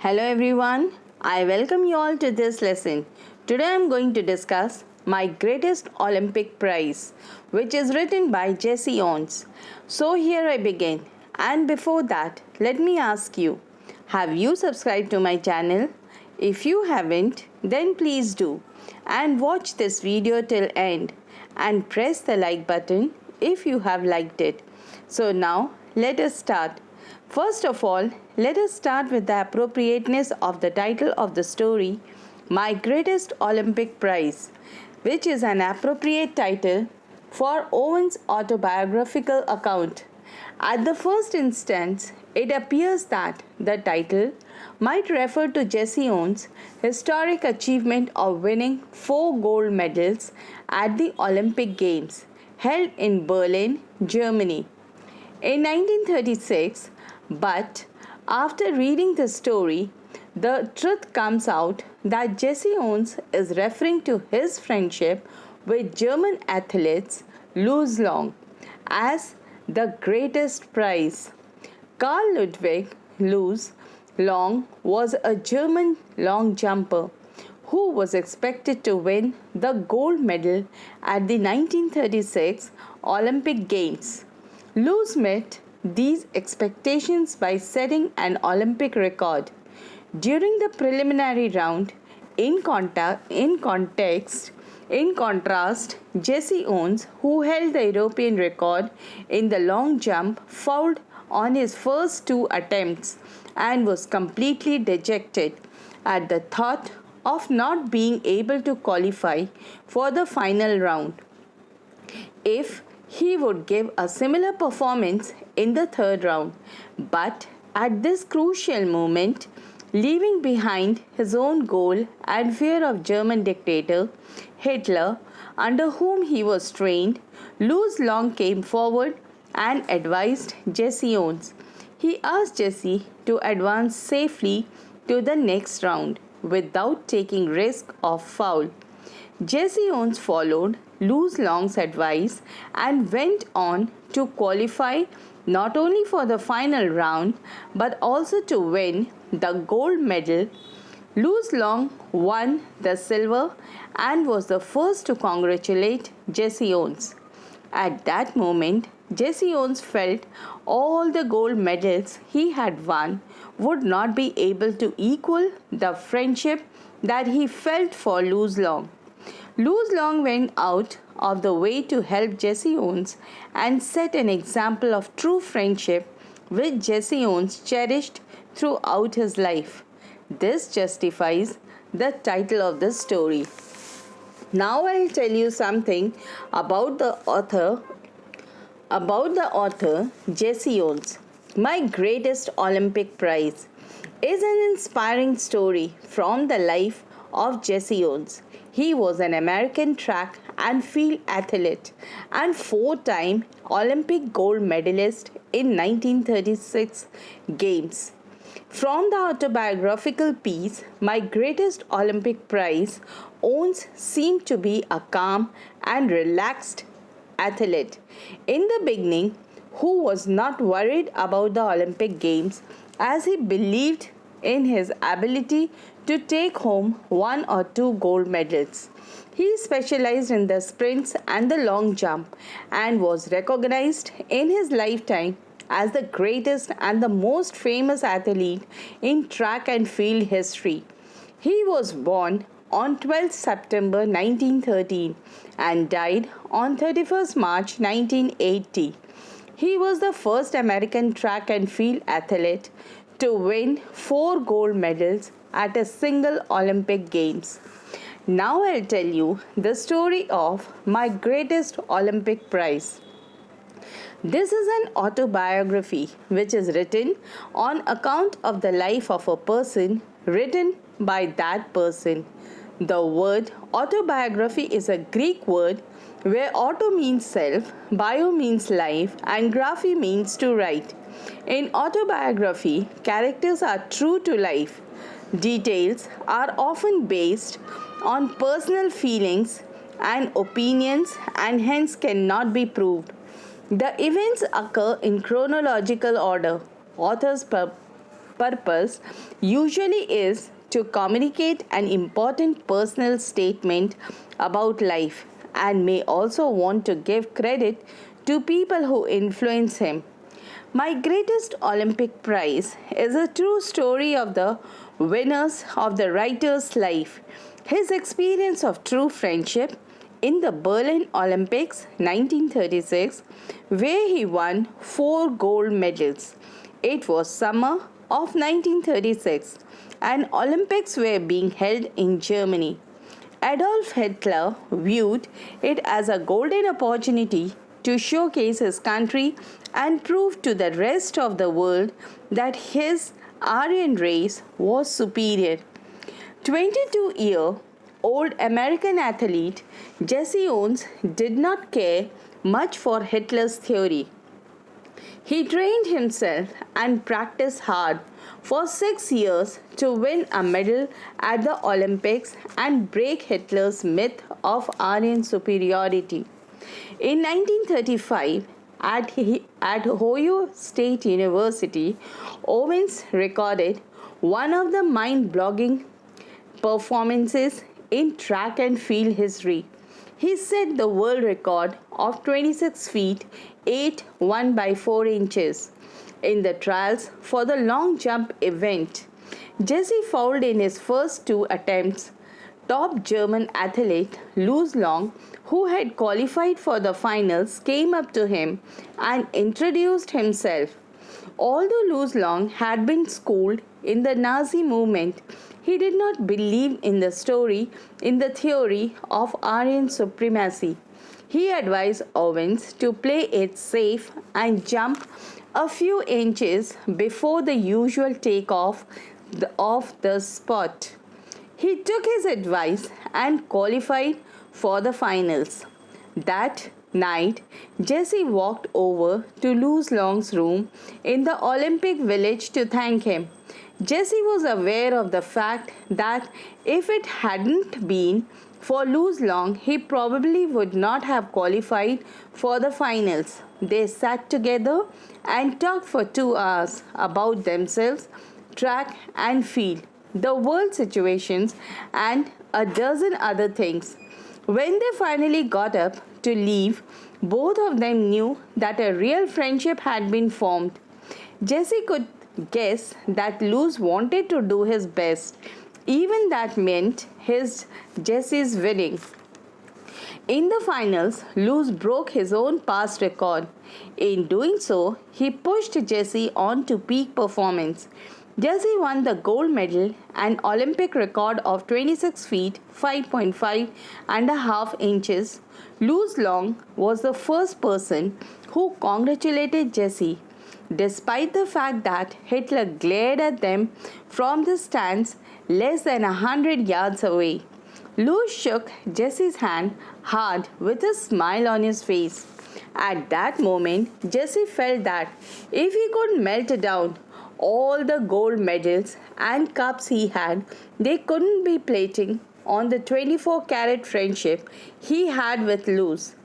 Hello everyone, I welcome you all to this lesson. Today I am going to discuss my greatest Olympic prize, which is written by Jesse Owens. So here I begin, and before that, let me ask you, have you subscribed to my channel? If you haven't, then please do, and watch this video till end, and press the like button if you have liked it. So now, let us start. First of all, let us start with the appropriateness of the title of the story, My Greatest Olympic Prize, which is an appropriate title for Owens' autobiographical account. At the first instance, it appears that the title might refer to Jesse Owens' historic achievement of winning 4 gold medals at the Olympic Games held in Berlin, Germany in 1936. But after reading the story, the truth comes out that Jesse Owens is referring to his friendship with German athletes Louis Long as the greatest prize. Carl Ludwig Louis Long was a German long jumper who was expected to win the gold medal at the 1936 Olympic Games. Louis met these expectations by setting an Olympic record. During the preliminary round, in contrast, Jesse Owens, who held the European record in the long jump, fouled on his first 2 attempts and was completely dejected at the thought of not being able to qualify for the final round. If he would give a similar performance in the 3rd round, but at this crucial moment, leaving behind his own goal and fear of German dictator Hitler, under whom he was trained, Louis Long came forward and advised Jesse Owens. He asked Jesse to advance safely to the next round without taking risk of foul. Jesse Owens followed Louis Long's advice and went on to qualify not only for the final round but also to win the gold medal. Louis Long won the silver and was the first to congratulate Jesse Owens. At that moment, Jesse Owens felt all the gold medals he had won would not be able to equal the friendship that he felt for Louis Long. Louis Long went out of the way to help Jesse Owens and set an example of true friendship which Jesse Owens cherished throughout his life. This justifies the title of the story. Now I'll tell you something about the author Jesse Owens. My Greatest Olympic Prize is an inspiring story from the life of Jesse Owens. He was an American track and field athlete and 4-time Olympic gold medalist in 1936 Games. From the autobiographical piece, My Greatest Olympic Prize, Owens seemed to be a calm and relaxed athlete in the beginning who was not worried about the Olympic Games as he believed in his ability to take home 1 or 2 gold medals. He specialized in the sprints and the long jump and was recognized in his lifetime as the greatest and the most famous athlete in track and field history. He was born on 12 September 1913 and died on 31st March 1980. He was the first American track and field athlete to win 4 gold medals at a single Olympic Games. Now I'll tell you the story of My Greatest Olympic Prize. This is an autobiography which is written on account of the life of a person written by that person. The word autobiography is a Greek word where auto means self, bio means life, and graphy means to write. In autobiography, characters are true to life. Details are often based on personal feelings and opinions and hence cannot be proved. The events occur in chronological order. Author's purpose usually is to communicate an important personal statement about life and may also want to give credit to people who influence him. My greatest Olympic prize is a true story of the winners of the writer's life. His experience of true friendship in the Berlin Olympics 1936, where he won 4 gold medals. It was summer of 1936 and Olympics were being held in Germany. Adolf Hitler viewed it as a golden opportunity to showcase his country and prove to the rest of the world that his Aryan race was superior. 22-year-old American athlete Jesse Owens did not care much for Hitler's theory. He trained himself and practiced hard for 6 years to win a medal at the Olympics and break Hitler's myth of Aryan superiority. In 1935, at Ohio State University, Owens recorded one of the mind-blogging performances in track and field history. He set the world record of 26 feet 8 1 by 4 inches in the trials for the long jump event. Jesse fouled in his first 2 attempts. Top German athlete Louis Long, who had qualified for the finals, came up to him and introduced himself. Although Louis Long had been schooled in the Nazi movement, he did not believe in the theory of Aryan supremacy. He advised Owens to play it safe and jump a few inches before the usual takeoff of the sport. He took his advice and qualified for the finals. That night, Jesse walked over to Louis Long's room in the Olympic Village to thank him. Jesse was aware of the fact that if it hadn't been for Louis Long, he probably would not have qualified for the finals. They sat together and talked for 2 hours about themselves, track and field, the world situations, and a dozen other things. When they finally got up to leave, both of them knew that a real friendship had been formed. Jesse could guess that Louis wanted to do his best. Even that meant Jesse's winning. In the finals, Louis broke his own past record. In doing so, he pushed Jesse on to peak performance. Jesse won the gold medal, an Olympic record of 26 feet 5.5 and a half inches. Louis Long was the first person who congratulated Jesse, despite the fact that Hitler glared at them from the stands less than 100 yards away. Louis shook Jesse's hand hard with a smile on his face. At that moment, Jesse felt that if he could melt down all the gold medals and cups he had, they couldn't be plating on the 24-carat friendship he had with Louis.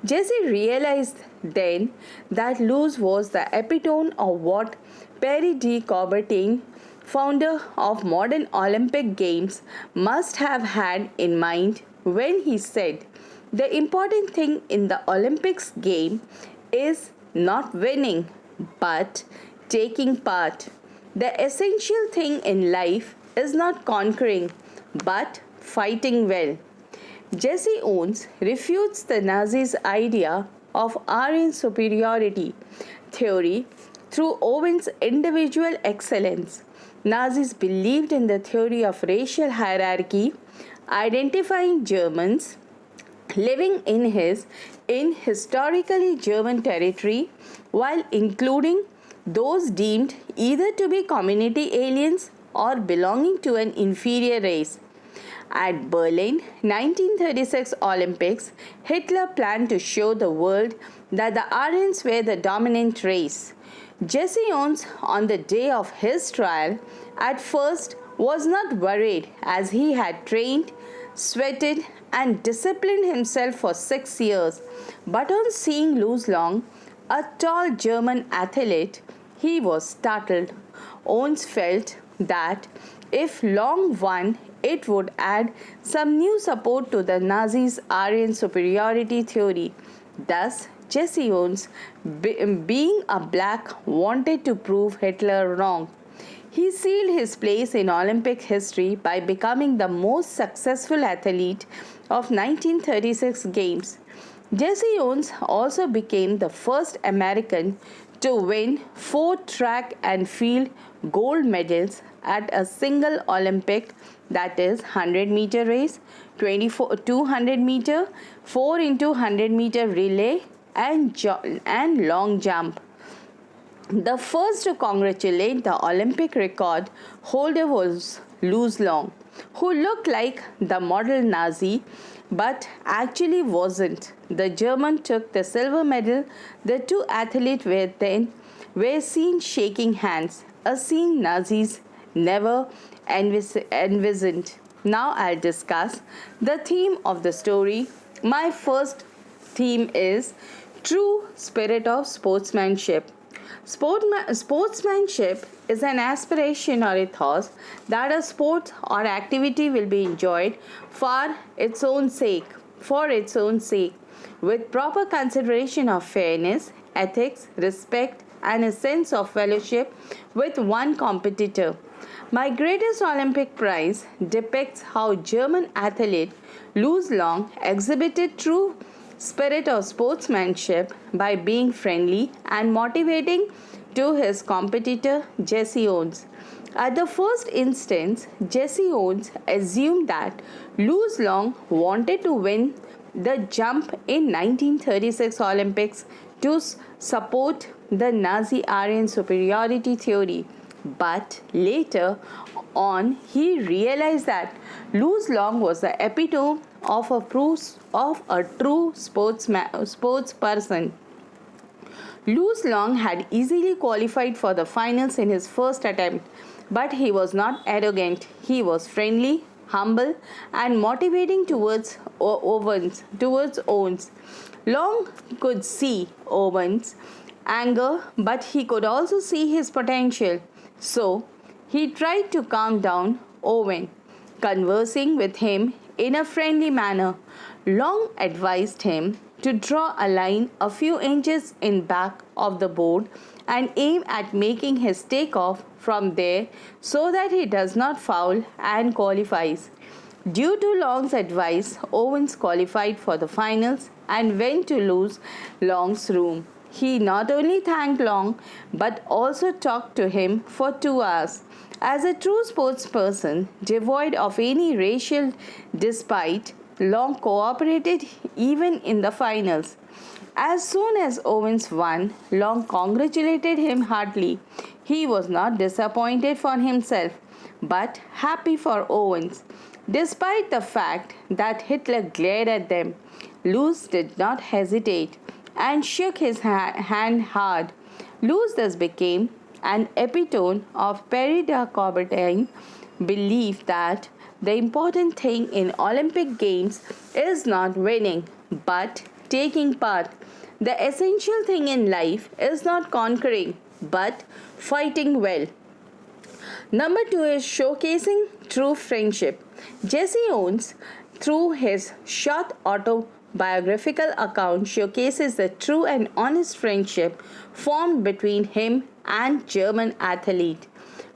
Jesse realized then that Louis was the epitome of what Pierre de Coubertine, founder of modern Olympic Games, must have had in mind when he said, "The important thing in the Olympics game is not winning, but taking part. The essential thing in life is not conquering, but fighting well." Jesse Owens refutes the Nazis' idea of Aryan superiority theory through Owens' individual excellence. Nazis believed in the theory of racial hierarchy, identifying Germans living in historically German territory while including those deemed either to be community aliens or belonging to an inferior race. At Berlin 1936 Olympics, Hitler planned to show the world that the Aryans were the dominant race. Jesse Owens, on the day of his trial, at first was not worried as he had trained, sweated, and disciplined himself for 6 years. But on seeing Louis Long, a tall German athlete, he was startled. Owens felt that if Long won, it would add some new support to the Nazis' Aryan superiority theory. Thus, Jesse Owens, being a black, wanted to prove Hitler wrong. He sealed his place in Olympic history by becoming the most successful athlete of 1936 Games. Jesse Owens also became the first American to win 4 track and field gold medals at a single Olympic, that is 100-meter race, 200-meter, 4 into 100-meter relay and long jump. The first to congratulate the Olympic record holder was Louis Long, who looked like the model Nazi but actually wasn't. The German took the silver medal. The two athletes were seen shaking hands, a scene Nazis never envisioned. Now I'll discuss the theme of the story. My first theme is true spirit of sportsmanship. Sportsmanship is an aspiration or a thought that a sport or activity will be enjoyed for its own sake, with proper consideration of fairness, ethics, respect, and a sense of fellowship with one competitor. My greatest Olympic prize depicts how German athlete Louis Long exhibited true spirit of sportsmanship by being friendly and motivating to his competitor Jesse Owens. At the first instance, Jesse Owens assumed that Louis Long wanted to win the jump in 1936 Olympics to support the Nazi Aryan superiority theory. But later on, he realized that Louis Long was the epitome of a true sports person. Louis Long had easily qualified for the finals in his first attempt, but he was not arrogant. He was friendly, humble, and motivating towards Owens. Long could see Owens' anger, but he could also see his potential. So, he tried to calm down Owen, conversing with him in a friendly manner. Long advised him to draw a line a few inches in back of the board and aim at making his takeoff from there so that he does not foul and qualifies. Due to Long's advice, Owens qualified for the finals and went to Louis Long's room. He not only thanked Long but also talked to him for 2 hours. As a true sportsperson, devoid of any racial despite, Long cooperated even in the finals. As soon as Owens won, Long congratulated him heartily. He was not disappointed for himself, but happy for Owens. Despite the fact that Hitler glared at them, Louis did not hesitate and shook his hand hard. Louis thus became an epitome of Pierre de Coubertine belief that the important thing in Olympic Games is not winning, but taking part. The essential thing in life is not conquering, but fighting well. Number 2 is showcasing true friendship. Jesse Owens, through his short autobiographical account, showcases the true and honest friendship formed between him and German athlete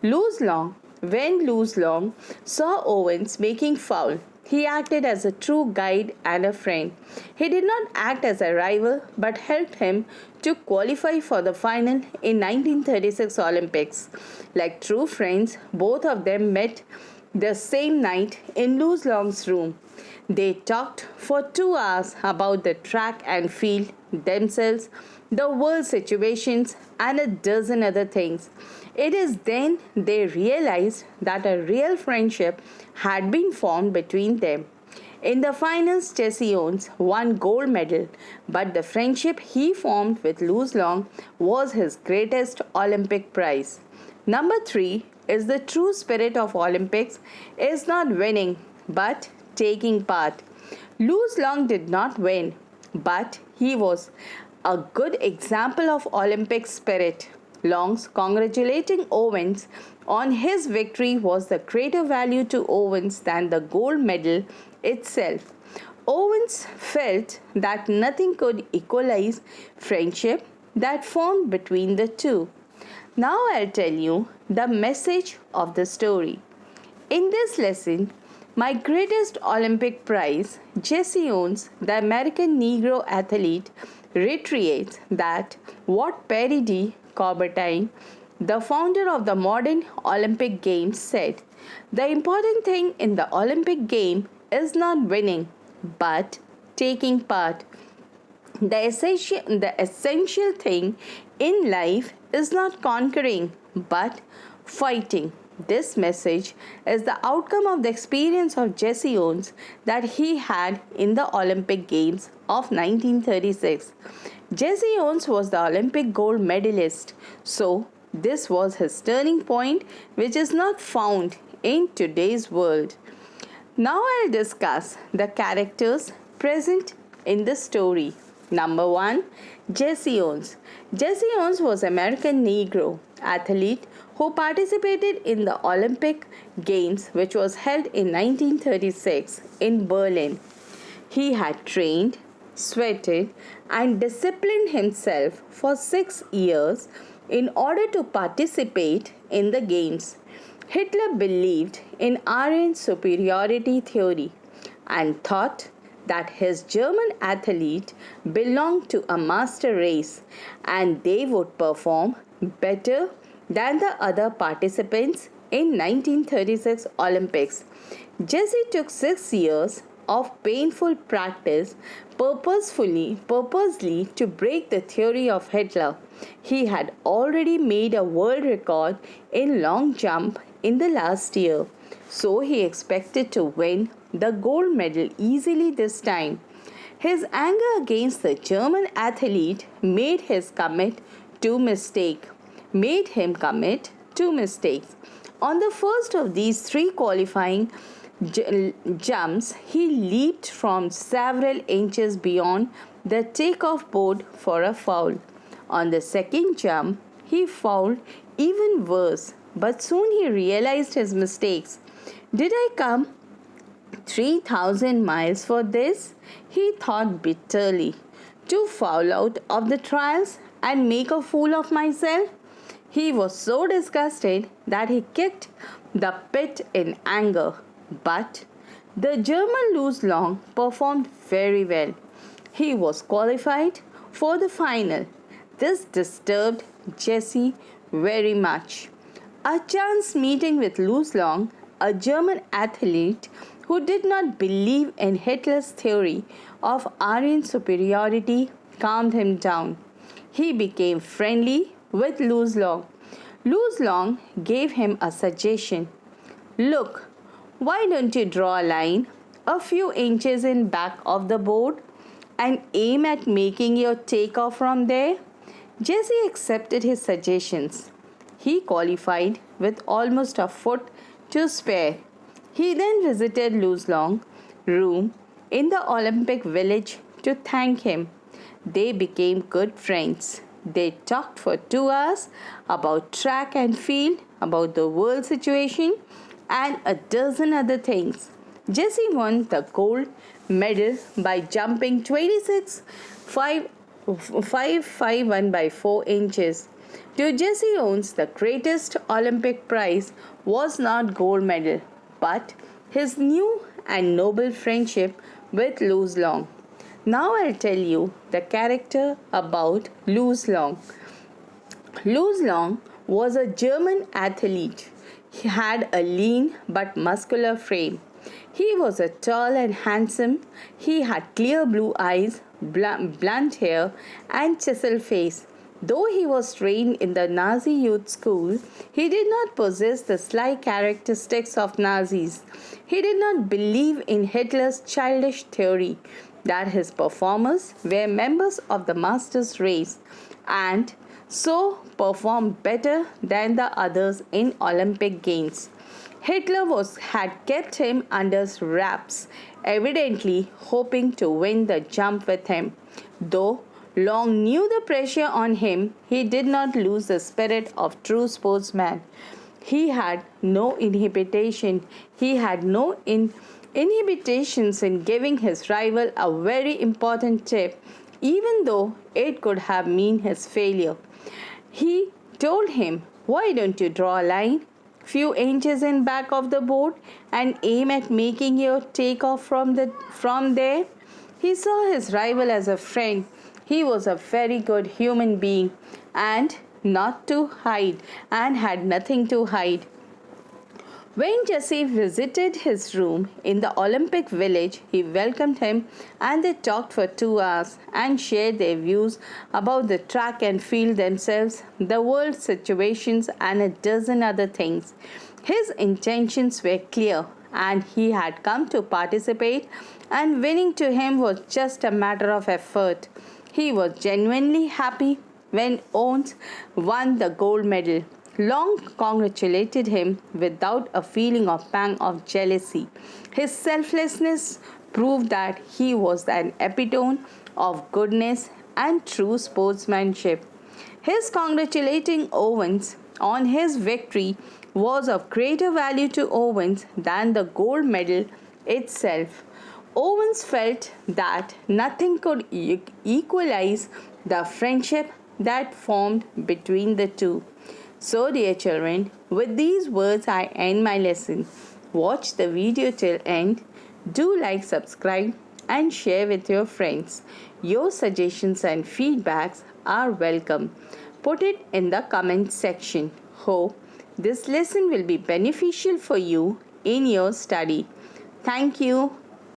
Louis Long. When Louis Long saw Owens making foul, he acted as a true guide and a friend. He did not act as a rival but helped him to qualify for the final in 1936 Olympics. Like true friends, both of them met the same night in Louis Long's room. They talked for 2 hours about the track and field, themselves, the world situations, and a dozen other things. It is then they realized that a real friendship had been formed between them. In the finals, Jesse Owens won gold medal, but the friendship he formed with Louis Long was his greatest Olympic prize. Number 3 is the true spirit of Olympics is not winning, but taking part. Louis Long did not win, but he was a good example of Olympic spirit. Longs congratulating Owens on his victory was the greater value to Owens than the gold medal itself. Owens felt that nothing could equalize friendship that formed between the two. Now I'll tell you the message of the story. In this lesson, my greatest Olympic prize, Jesse Owens, the American Negro athlete, reiterates that what Pierre de Coubertine, the founder of the modern Olympic Games, said: the important thing in the Olympic game is not winning, but taking part. The essential thing in life is not conquering, but fighting. This message is the outcome of the experience of Jesse Owens that he had in the Olympic Games of 1936. Jesse Owens was the Olympic gold medalist, so this was his turning point, which is not found in today's world. Now I'll discuss the characters present in the story. Number 1. Jesse Owens. Jesse Owens was an American Negro athlete who participated in the Olympic Games, which was held in 1936 in Berlin. He had trained, sweated, and disciplined himself for 6 years in order to participate in the Games. Hitler believed in Aryan superiority theory and thought that his German athlete belonged to a master race and they would perform better than the other participants in 1936 Olympics. Jesse took 6 years of painful practice purposely to break the theory of Hitler. He had already made a world record in long jump in the last year, so he expected to win the gold medal easily this time. His anger against the German athlete made him commit 2 mistakes. On the first of these 3 qualifying jumps, he leaped from several inches beyond the takeoff board for a foul. On the second jump, he fouled even worse, but soon he realized his mistakes. Did I come 3,000 miles for this? He thought bitterly. To foul out of the trials and make a fool of myself? He was so disgusted that he kicked the pit in anger. But the German Louis Long performed very well. He was qualified for the final. This disturbed Jesse very much. A chance meeting with Louis Long, a German athlete who did not believe in Hitler's theory of Aryan superiority, calmed him down. He became friendly with Louis Long. Louis Long gave him a suggestion. Look, why don't you draw a line a few inches in back of the board and aim at making your takeoff from there? Jesse accepted his suggestions. He qualified with almost a foot to spare. He then visited Louis Long's room in the Olympic Village to thank him. They became good friends. They talked for 2 hours about track and field, about the world situation, and a dozen other things. Jesse won the gold medal by jumping 26.551 by 4 inches. To Jesse Owens, the greatest Olympic prize was not gold medal, but his new and noble friendship with Louis Long. Now I'll tell you the character about Louis Long. Louis Long was a German athlete. He had a lean but muscular frame. He was a tall and handsome. He had clear blue eyes, blunt hair, and chiseled face. Though he was trained in the Nazi youth school, he did not possess the sly characteristics of Nazis. He did not believe in Hitler's childish theory that his performers were members of the master's race and so performed better than the others in Olympic Games. Hitler had kept him under wraps, evidently hoping to win the jump with him. Though Long knew the pressure on him, he did not lose the spirit of true sportsman. He had no inhibition. He had no inhibitions in giving his rival a very important tip, even though it could have meant his failure. He told him, "Why don't you draw a line, few inches in back of the board, and aim at making your take off from there?" He saw his rival as a friend. He was a very good human being and not to hide and had nothing to hide. When Jesse visited his room in the Olympic Village, he welcomed him and they talked for 2 hours and shared their views about the track and field themselves, the world situations, and a dozen other things. His intentions were clear and he had come to participate, and winning to him was just a matter of effort. He was genuinely happy when Owens won the gold medal. Long congratulated him without a feeling of pang of jealousy. His selflessness proved that he was an epitome of goodness and true sportsmanship. His congratulating Owens on his victory was of greater value to Owens than the gold medal itself. Owens felt that nothing could equalize the friendship that formed between the two. So, dear children, with these words I end my lesson. Watch the video till end. Do like, subscribe, and share with your friends. Your suggestions and feedbacks are welcome. Put it in the comment section. Hope this lesson will be beneficial for you in your study. Thank you.